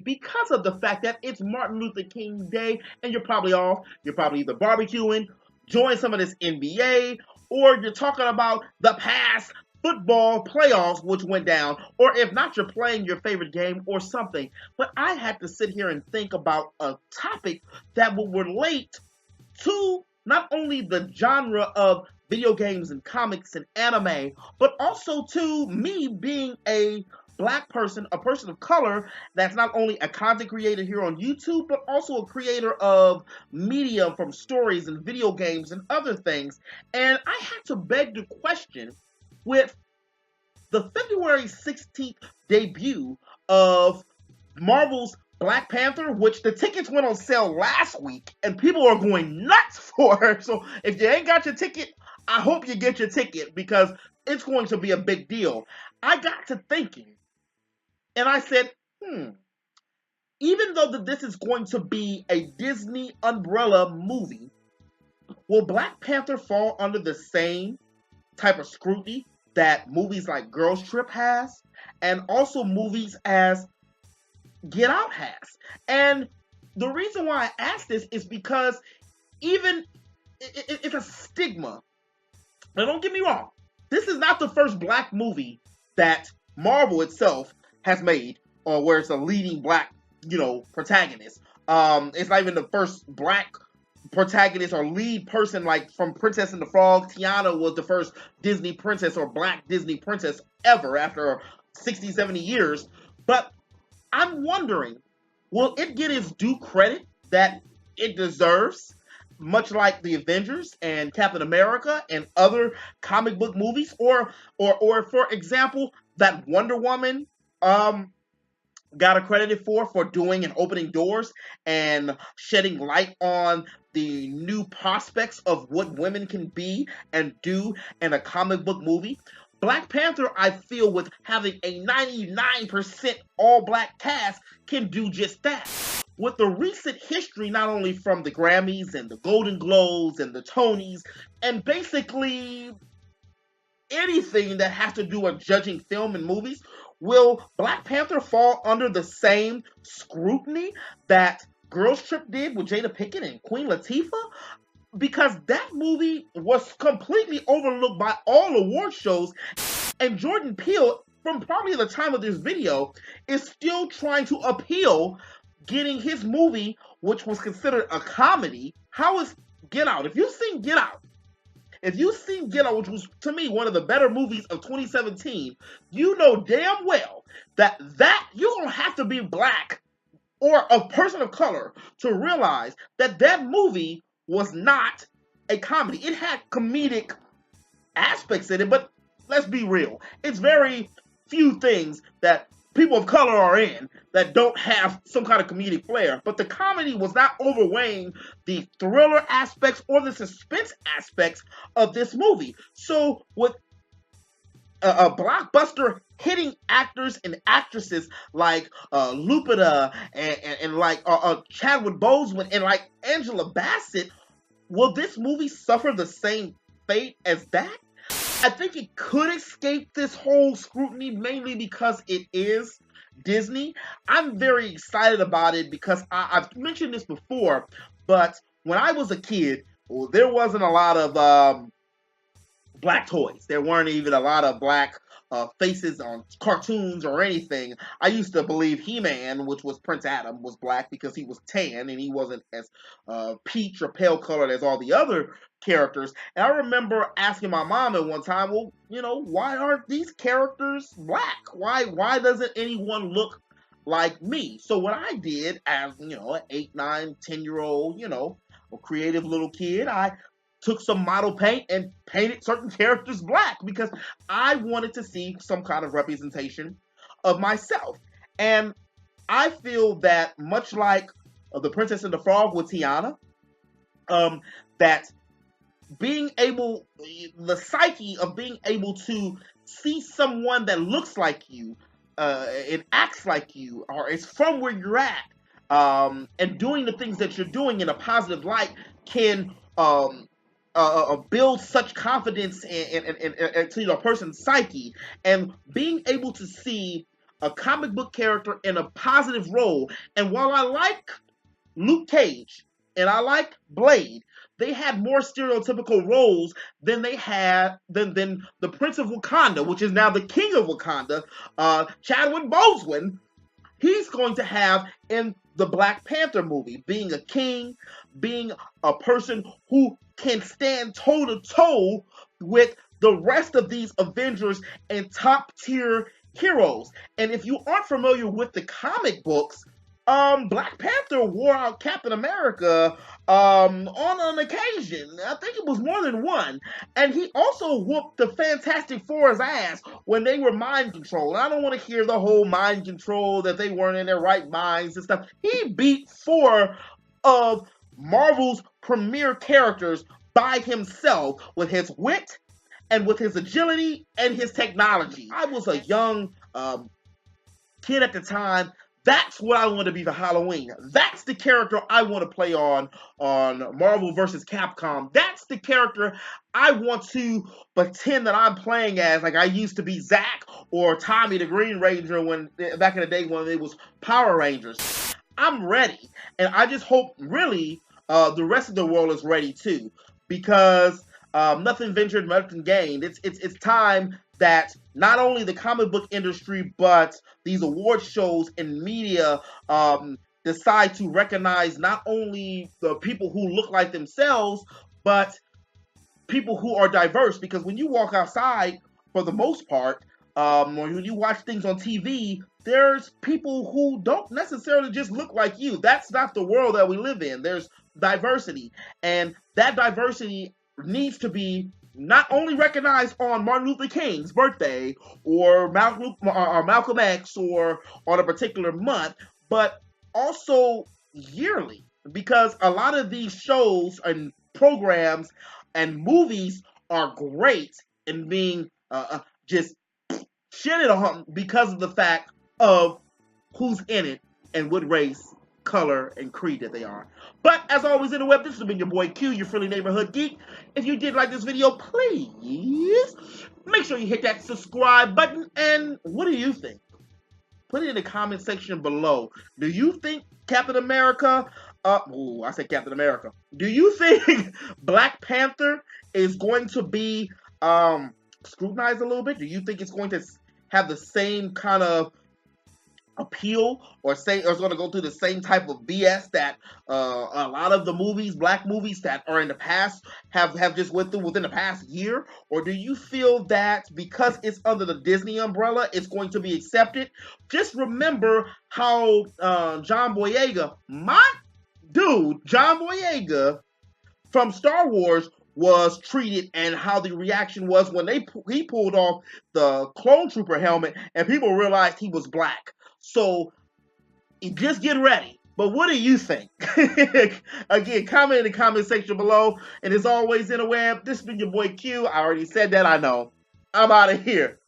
because of the fact that it's Martin Luther King Day and you're probably off. You're probably either barbecuing, enjoying some of this NBA, or you're talking about the past football playoffs which went down, or if not, you're playing your favorite game or something. But I had to sit here and think about a topic that will relate to not only the genre of video games and comics and anime, but also to me being a black person, a person of color that's not only a content creator here on YouTube, but also a creator of media from stories and video games and other things. And I had to beg the question with the February 16th debut of Marvel's Black Panther, which the tickets went on sale last week, and people are going nuts for it. So if you ain't got your ticket, I hope you get your ticket because it's going to be a big deal. I got to thinking, and I said, even though that this is going to be a Disney umbrella movie, will Black Panther fall under the same type of scrutiny that movies like Girls Trip has, and also movies as Get Out has? And the reason why I ask this is because even it's a stigma. Now, don't get me wrong. This is not the first black movie that Marvel itself has made, or where it's a leading black, protagonist. It's not even the first black protagonist or lead person, like from Princess and the Frog. Tiana was the first Disney princess or black Disney princess ever after 60, 70 years. But I'm wondering, will it get its due credit that it deserves? Much like the Avengers and Captain America and other comic book movies, or for example, that Wonder Woman got accredited for doing and opening doors and shedding light on the new prospects of what women can be and do in a comic book movie. Black Panther, I feel, with having a 99% all-black cast, can do just that. With the recent history, not only from the Grammys and the Golden Globes and the Tonys, and basically anything that has to do with judging film and movies, will Black Panther fall under the same scrutiny that Girls Trip did with Jada Pinkett and Queen Latifah? Because that movie was completely overlooked by all award shows, and Jordan Peele, from probably the time of this video, is still trying to appeal getting his movie, which was considered a comedy. How is Get Out? If you've seen Get Out, which was, to me, one of the better movies of 2017, you know damn well that you're going to have to be black or a person of color to realize that movie was not a comedy. It had comedic aspects in it, but let's be real. It's very few things that people of color are in that don't have some kind of comedic flair. But the comedy was not overweighing the thriller aspects or the suspense aspects of this movie. So with a blockbuster hitting actors and actresses like Lupita and like Chadwick Boseman and like Angela Bassett, will this movie suffer the same fate as that? I think it could escape this whole scrutiny, mainly because it is Disney. I'm very excited about it because I've mentioned this before, but when I was a kid, there wasn't a lot of black toys. There weren't even a lot of black faces on cartoons or anything. I used to believe He-Man, which was Prince Adam, was black because he was tan and he wasn't as peach or pale colored as all the other characters. And I remember asking my mom at one time, well, why aren't these characters black? Why doesn't anyone look like me? So what I did as, an 8, 9, 10-year-old, a creative little kid, I took some model paint and painted certain characters black because I wanted to see some kind of representation of myself. And I feel that much like the Princess and the Frog with Tiana, that the psyche of being able to see someone that looks like you, and acts like you, or is from where you're at, and doing the things that you're doing in a positive light can build such confidence into a person's psyche. And being able to see a comic book character in a positive role. And while I like Luke Cage and I like Blade, they had more stereotypical roles than they had than the Prince of Wakanda, which is now the King of Wakanda, Chadwick Boseman. He's going to have in the Black Panther movie, being a king, being a person who can stand toe to toe with the rest of these Avengers and top tier heroes. And if you aren't familiar with the comic books, Black Panther wore out Captain America on an occasion. I think it was more than one. And he also whooped the Fantastic Four's ass when they were mind controlled. I don't want to hear the whole mind control that they weren't in their right minds and stuff. He beat 4 of Marvel's premier characters by himself with his wit and with his agility and his technology. I was a young kid at the time. That's what I want to be for Halloween. That's the character I want to play on Marvel vs. Capcom. That's the character I want to pretend that I'm playing as, like I used to be Zack or Tommy the Green Ranger when back in the day when it was Power Rangers. I'm ready, and I just hope really the rest of the world is ready too, because nothing ventured, nothing gained. It's time that not only the comic book industry, but these award shows and media decide to recognize not only the people who look like themselves, but people who are diverse. Because when you walk outside, for the most part, or when you watch things on TV, there's people who don't necessarily just look like you. That's not the world that we live in. There's diversity, and that diversity needs to be not only recognized on Martin Luther King's birthday or Malcolm X or on a particular month, but also yearly, because a lot of these shows and programs and movies are great in being just shitted on because of the fact of who's in it and what race, color, and creed that they are. But as always in the web, this has been your boy Q, your friendly neighborhood geek. If you did like this video, please make sure you hit that subscribe button. And what do you think? Put it in the comment section below. Do you think Captain America, I said Captain America. Do you think Black Panther is going to be scrutinized a little bit? Do you think it's going to have the same kind of appeal, or it's going to go through the same type of BS that a lot of the movies, black movies that are in the past have just went through within the past year? Or do you feel that because it's under the Disney umbrella, it's going to be accepted? Just remember how John Boyega, my dude, John Boyega from Star Wars, was treated, and how the reaction was when he pulled off the clone trooper helmet and people realized he was black. So just get ready. But what do you think? Again, comment in the comment section below. And as always in the web, this has been your boy Q. I already said that, I know. I'm out of here.